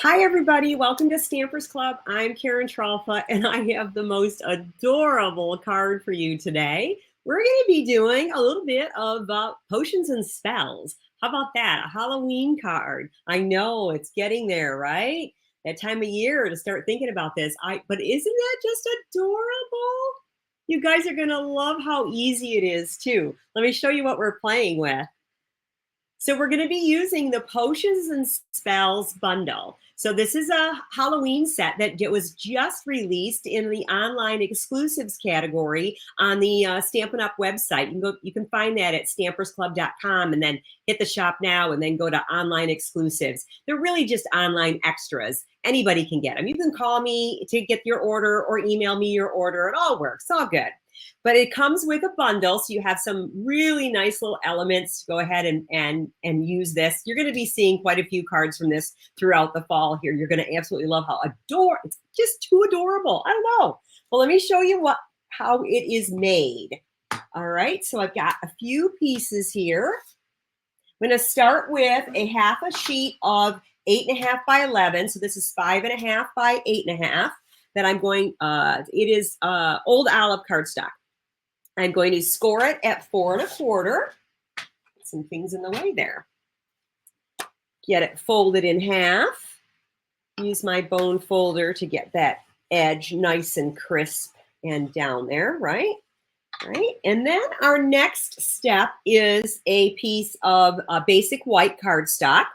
Hi, everybody. Welcome to Stampers Club. I'm Karen Trolfa, and I have the most adorable card for you today. We're going to be doing a little bit of potions and spells. How about that? A Halloween card. I know it's getting there, right? That time of year to start thinking about this. But isn't that just adorable? You guys are going to love how easy it is, too. Let me show you what we're playing with. So we're going to be using the Potions and Spells bundle. So this is a Halloween set that was just released in the online exclusives category on the Stampin' Up website. You can find that at stampersclub.com and then hit the shop now and then go to online exclusives. They're really just online extras. Anybody can get them. You can call me to get your order or email me your order. It all works. All good. But it comes with a bundle, so you have some really nice little elements to go ahead and use this. You're going to be seeing quite a few cards from this throughout the fall here. You're going to absolutely love how it's just too adorable. I don't know. Well, let me show you how it is made. All right, so I've got a few pieces here. I'm going to start with a half a sheet of 8.5 by 11. So this is 5.5 by 8.5. That I'm going, it is Old Olive cardstock. I'm going to score it at 4 1/4. Some things in the way there. Get it folded in half. Use my bone folder to get that edge nice and crisp and down there, right? Right. And then our next step is a piece of basic white cardstock.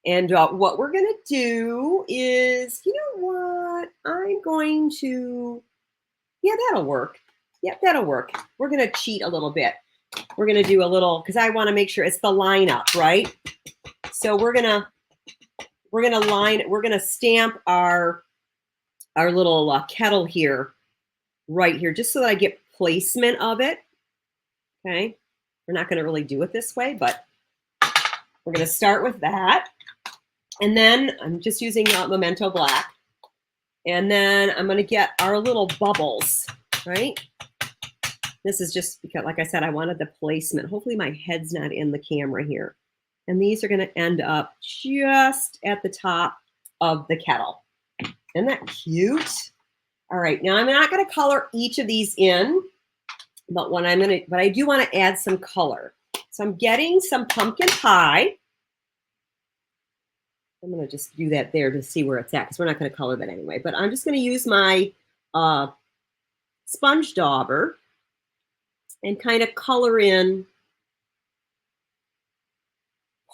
And what we're going to do is, you know what? I'm going to, yeah, that'll work. Yep, that'll work. We're going to cheat a little bit. We're going to do a little, because I want to make sure it's the lineup, right? So we're going to stamp our little kettle here, right here, just so that I get placement of it. Okay. We're not going to really do it this way, but we're going to start with that. And then I'm just using Memento Black. And then I'm going to get our little bubbles, right? This is just because, like I said, I wanted the placement. Hopefully my head's not in the camera here. And these are going to end up just at the top of the kettle. Isn't that cute? All right, now I'm not going to color each of these in, but I do want to add some color. So I'm getting some pumpkin pie. I'm going to just do that there to see where it's at, because we're not going to color that anyway. But I'm just going to use my sponge dauber and kind of color in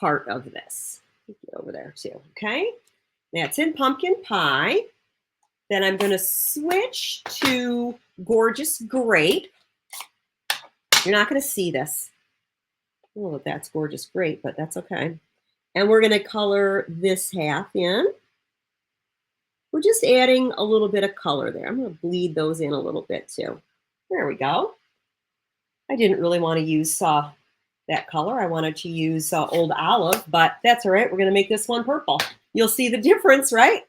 part of this. Get over there too, okay? That's in pumpkin pie. Then I'm going to switch to Gorgeous Grape. You're not going to see this. Oh, that's Gorgeous Grape, but that's okay. And we're going to color this half in. We're just adding a little bit of color there. I'm going to bleed those in a little bit too. There we go. I didn't really want to use that color. I wanted to use Old Olive, but that's all right. We're going to make this one purple. You'll see the difference, right?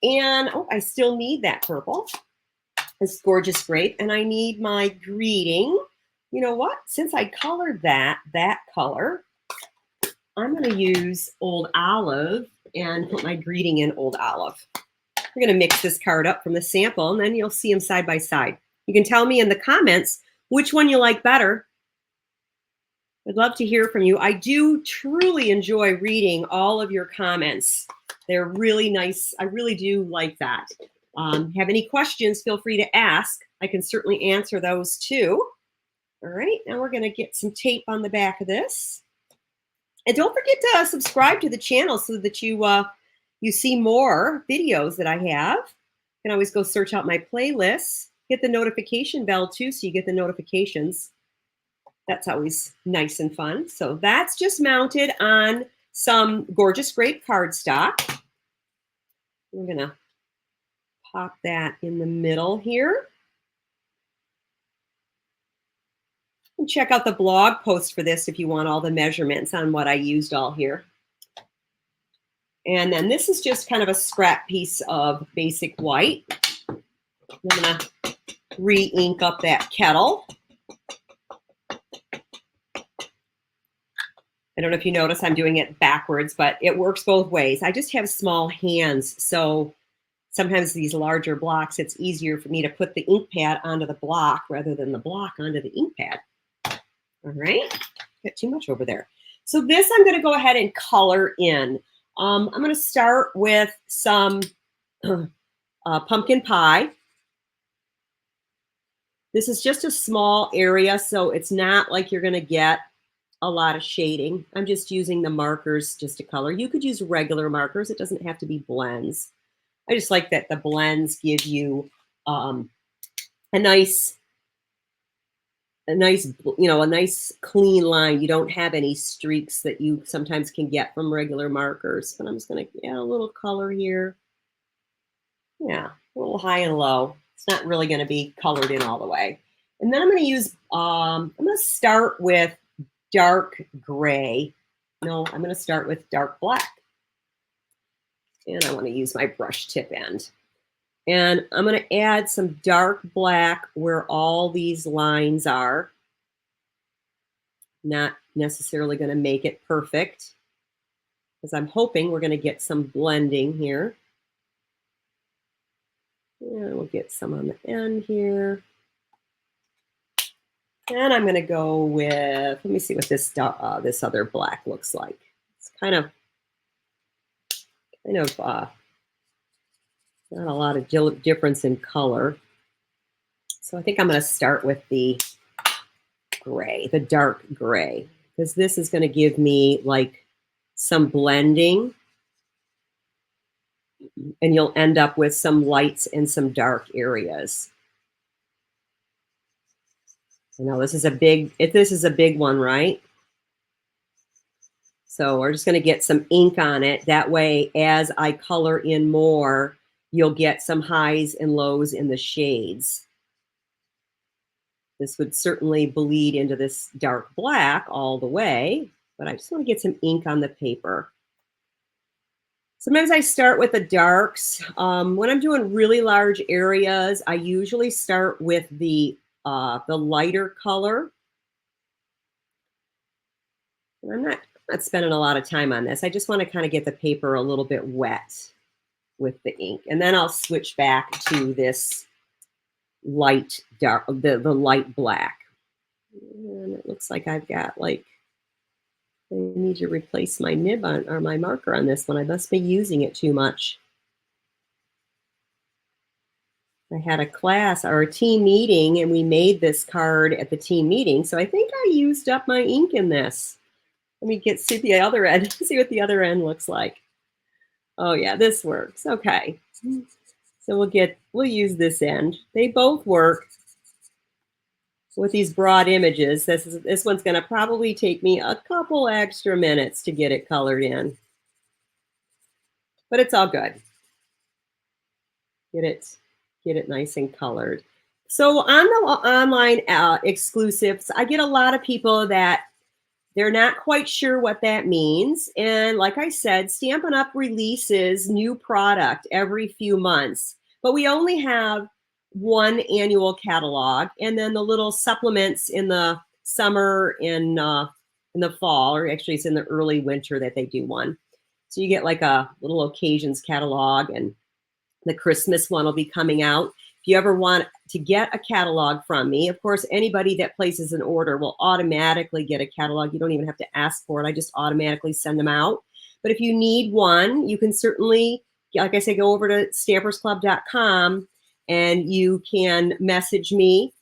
And I still need that purple. It's Gorgeous Grape, and I need my greeting. You know what? Since I colored that color, I'm going to use Old Olive and put my greeting in Old Olive. We're going to mix this card up from the sample, and then you'll see them side by side. You can tell me in the comments which one you like better. I'd love to hear from you. I do truly enjoy reading all of your comments. They're really nice. I really do like that. Have any questions, feel free to ask. I can certainly answer those too. All right, now we're going to get some tape on the back of this. And don't forget to subscribe to the channel so that you see more videos that I have. You can always go search out my playlists. Hit the notification bell too so you get the notifications. That's always nice and fun. So that's just mounted on some Gorgeous Grape cardstock. We're going to pop that in the middle here. And check out the blog post for this if you want all the measurements on what I used all here. And then this is just kind of a scrap piece of basic white. I'm going to re-ink up that kettle. I don't know if you notice I'm doing it backwards, but it works both ways. I just have small hands, so sometimes these larger blocks, it's easier for me to put the ink pad onto the block rather than the block onto the ink pad. All right, got too much over there. So this I'm going to go ahead and color in. I'm going to start with some pumpkin pie. This is just a small area, so it's not like you're going to get a lot of shading. I'm just using the markers just to color. You could use regular markers. It doesn't have to be blends. I just like that the blends give you a nice, a nice clean line. You don't have any streaks that you sometimes can get from regular markers. But I'm just going to add a little color here. Yeah, a little high and low. It's not really going to be colored in all the way. And then I'm going to use, I'm going to start with dark gray. No, I'm going to start with dark black. And I want to use my brush tip end. And I'm going to add some dark black where all these lines are. Not necessarily going to make it perfect, because I'm hoping we're going to get some blending here. And we'll get some on the end here. And I'm going to go with, let me see what this this other black looks like. It's kind of not a lot of difference in color. So I think I'm going to start with the gray, the dark gray, because this is going to give me like some blending. And you'll end up with some lights and some dark areas. You know, this is a big one, right? So we're just going to get some ink on it. That way, as I color in more, you'll get some highs and lows in the shades. This would certainly bleed into this dark black all the way, but I just want to get some ink on the paper. Sometimes I start with the darks. When I'm doing really large areas, I usually start with the lighter color. And I'm not spending a lot of time on this. I just want to kind of get the paper a little bit wet with the ink. And then I'll switch back to this light dark, the light black. And it looks like I've got like, I need to replace my nib on, or my marker on this one. I must be using it too much. I had a class or a team meeting, and we made this card at the team meeting. So I think I used up my ink in this. Let me see the other end, see what the other end looks like. Oh yeah, this works. Okay. So we'll use this end. They both work. With these broad images, this one's going to probably take me a couple extra minutes to get it colored in. But it's all good. Get it nice and colored. So on the online exclusives, I get a lot of people that they're not quite sure what that means. And like I said, Stampin' Up! Releases new product every few months, but we only have one annual catalog, and then the little supplements in the summer, in the fall, or actually it's in the early winter that they do one. So you get like a little occasions catalog, and the Christmas one will be coming out. If you ever want to get a catalog from me, of course, anybody that places an order will automatically get a catalog. You don't even have to ask for it. I just automatically send them out. But if you need one, you can certainly, like I say, go over to stampersclub.com and you can message me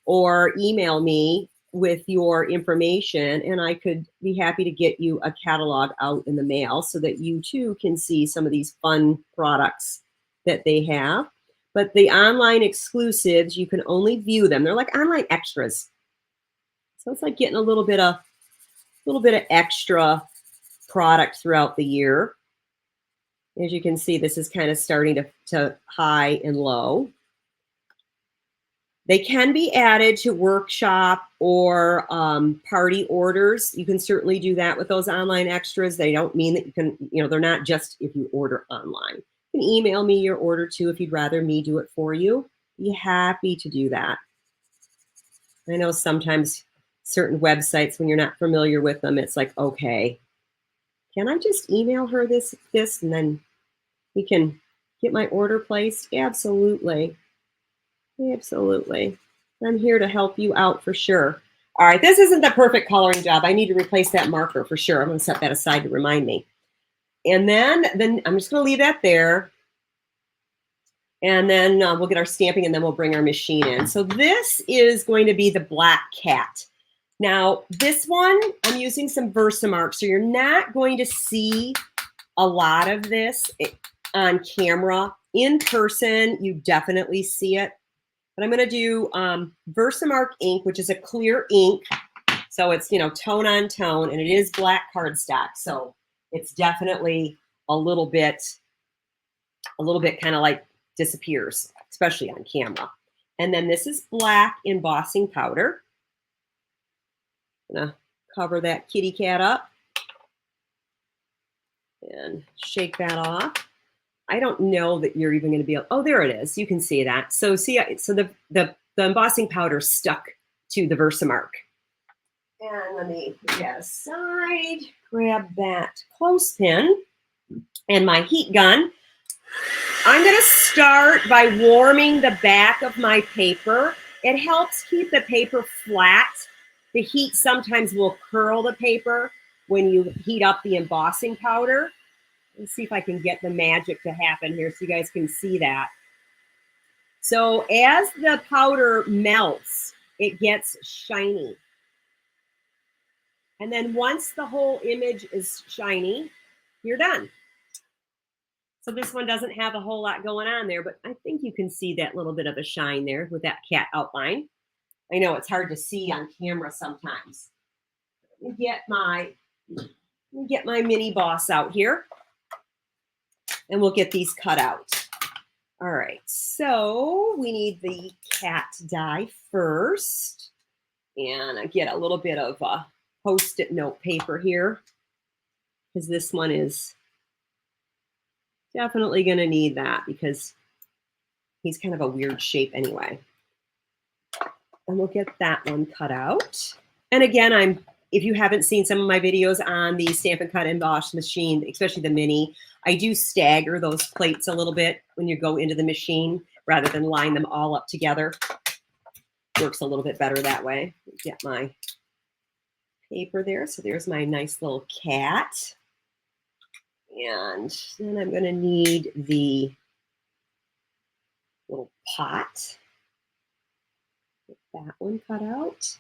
or email me with your information, and I could be happy to get you a catalog out in the mail so that you too can see some of these fun products that they have. But the online exclusives, you can only view them. They're like online extras. So it's like getting a little bit of extra product throughout the year. As you can see, this is kind of starting to high and low. They can be added to workshop or party orders. You can certainly do that with those online extras. They don't mean that you can, they're not just if you order online. You can email me your order too if you'd rather me do it for you. Be happy to do that. I know sometimes certain websites, when you're not familiar with them, it's like, okay, can I just email her this, and then we can get my order placed? Absolutely. Absolutely. I'm here to help you out for sure. All right, this isn't the perfect coloring job. I need to replace that marker for sure. I'm going to set that aside to remind me. And then I'm just going to leave that there. And then we'll get our stamping, and then we'll bring our machine in. So this is going to be the black cat. Now, this one, I'm using some Versamark, so you're not going to see a lot of this on camera. In person, you definitely see it. But I'm going to do Versamark ink, which is a clear ink. So it's, you know, tone on tone, and it is black cardstock. So it's definitely a little bit kind of like disappears, especially on camera. And then this is black embossing powder. I'm going to cover that kitty cat up and shake that off. I don't know that you're even going to be able, oh, there it is. You can see that. So see, so the embossing powder stuck to the Versamark. And let me put that aside, grab that clothespin and my heat gun. I'm going to start by warming the back of my paper. It helps keep the paper flat. The heat sometimes will curl the paper when you heat up the embossing powder. Let's see if I can get the magic to happen here so you guys can see that. So as the powder melts, it gets shiny. And then once the whole image is shiny, you're done. So this one doesn't have a whole lot going on there, but I think you can see that little bit of a shine there with that cat outline. I know it's hard to see on camera sometimes. Let me get my mini boss out here, and we'll get these cut out. All right, so we need the cat die first. And I get a little bit of Post-it note paper here, because this one is definitely going to need that because he's kind of a weird shape anyway. And we'll get that one cut out. And again, if you haven't seen some of my videos on the Stampin' Cut Emboss machine, especially the mini, I do stagger those plates a little bit when you go into the machine rather than line them all up together. Works a little bit better that way. Get my paper there. So there's my nice little cat. And then I'm going to need the little pot. Get that one cut out.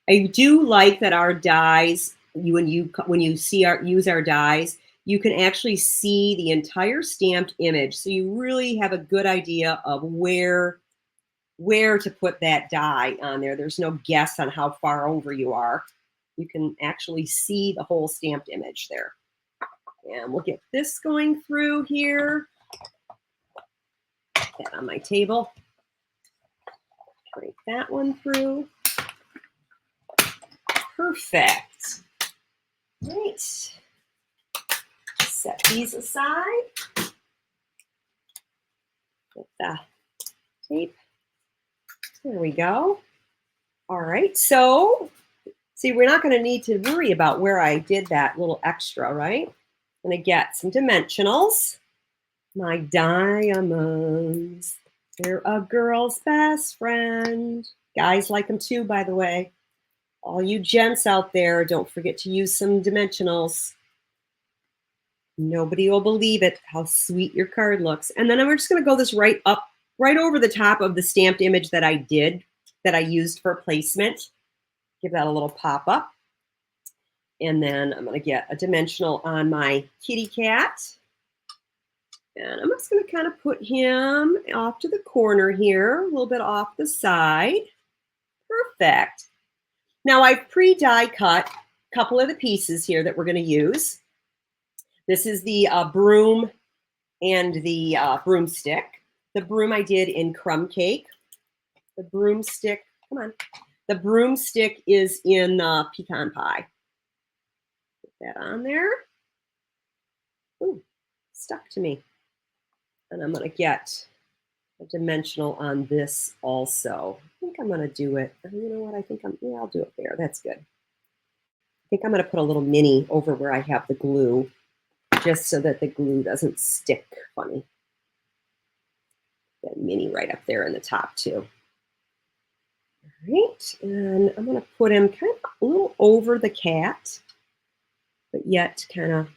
I do like that our dies, when you use our dies, you can actually see the entire stamped image. So you really have a good idea of where to put that die on there. There's no guess on how far over you are. You can actually see the whole stamped image there. And we'll get this going through here. Put that on my table. Break that one through. Perfect. Great. Set these aside. Put the tape. There we go. All right. So, see, we're not going to need to worry about where I did that little extra, right? I'm going to get some dimensionals. My diamonds. They're a girl's best friend. Guys like them too, by the way. All you gents out there, don't forget to use some dimensionals. Nobody will believe it, how sweet your card looks. And then we're just going to go this right over the top of the stamped image that I used for placement. Give that a little pop up. And then I'm going to get a dimensional on my kitty cat. And I'm just going to kind of put him off to the corner here, a little bit off the side. Perfect. Now I've pre-die cut a couple of the pieces here that we're going to use. This is the broom and the broomstick. The broom I did in crumb cake. The broomstick, come on. The broomstick is in pecan pie. Put that on there. Ooh, stuck to me. And I'm going to get a dimensional on this also. I think I'm going to do it. You know what? Yeah, I'll do it there. That's good. I think I'm going to put a little mini over where I have the glue just so that the glue doesn't stick funny. That mini right up there in the top too. All right, and I'm going to put him kind of a little over the cat, but yet kind of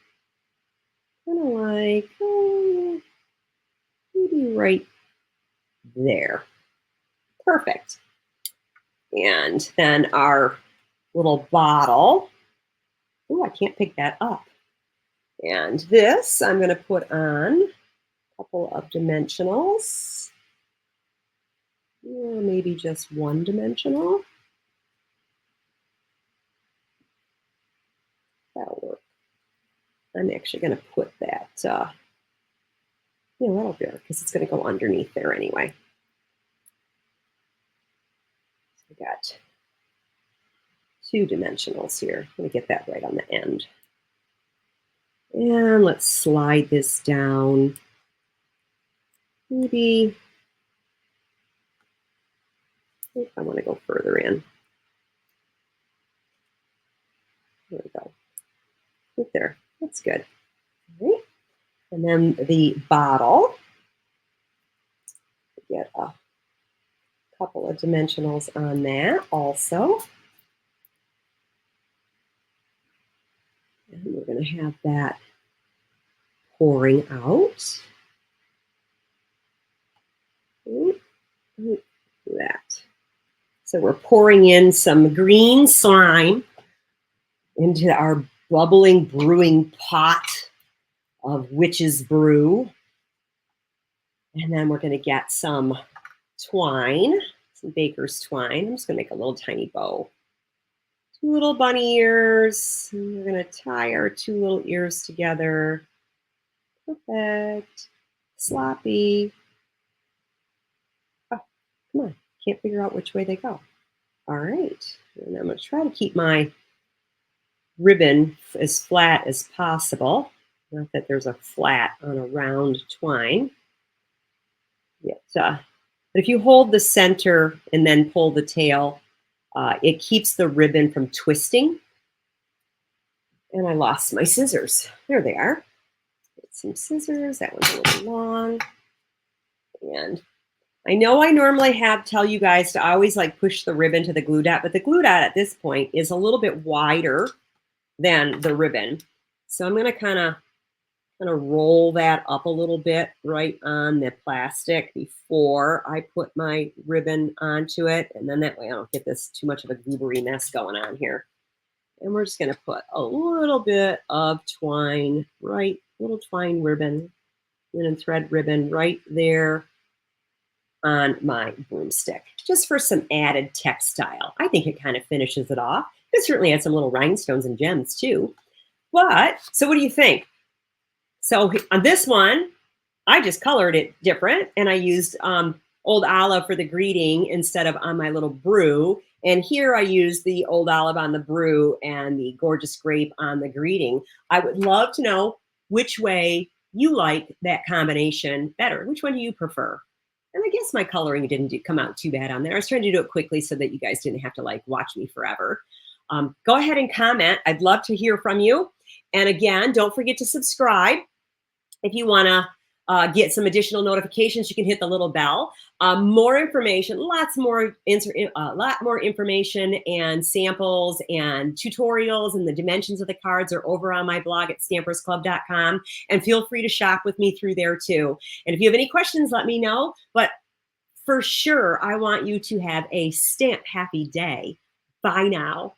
like maybe right there. Perfect. And then our little bottle. Oh, I can't pick that up. And this I'm going to put on a couple of dimensionals. Or maybe just one dimensional. That'll work. I'm actually going to put that, that'll be because it's going to go underneath there anyway. So I got two dimensionals here. I'm going to get that right on the end. And let's slide this down. Maybe I want to go further in. There we go. Right there. That's good. All right. And then the bottle. Get a couple of dimensionals on that also. And we're going to have that pouring out. That. So we're pouring in some green slime into our bubbling brewing pot of witch's brew. And then we're going to get some twine, some baker's twine. I'm just going to make a little tiny bow. Two little bunny ears. And we're going to tie our two little ears together. Perfect. Sloppy. Oh, come on. Can't figure out which way they go. All right. And I'm going to try to keep my ribbon as flat as possible. Not that there's a flat on a round twine. But if you hold the center and then pull the tail, it keeps the ribbon from twisting. And I lost my scissors. There they are. Get some scissors. That one's a little long. And I know I normally tell you guys to always like push the ribbon to the glue dot, but the glue dot at this point is a little bit wider than the ribbon. So I'm going to kind of roll that up a little bit right on the plastic before I put my ribbon onto it. And then that way I don't get this too much of a goobery mess going on here. And we're just going to put a little bit of twine, little twine ribbon, linen thread ribbon right there on my broomstick, just for some added textile. I think it kind of finishes it off. It certainly has some little rhinestones and gems too. But, so what do you think? So on this one, I just colored it different, and I used Old Olive for the greeting instead of on my little brew. And here I used the Old Olive on the brew and the Gorgeous Grape on the greeting. I would love to know which way you like that combination better. Which one do you prefer? And I guess my coloring didn't come out too bad on there. I was trying to do it quickly so that you guys didn't have to like watch me forever. Go ahead and comment. I'd love to hear from you. And again, don't forget to subscribe. If you want to get some additional notifications, you can hit the little bell. More information, lot more information and samples and tutorials and the dimensions of the cards are over on my blog at stampersclub.com. And feel free to shop with me through there too. And if you have any questions, let me know. But for sure, I want you to have a stamp happy day. Bye now.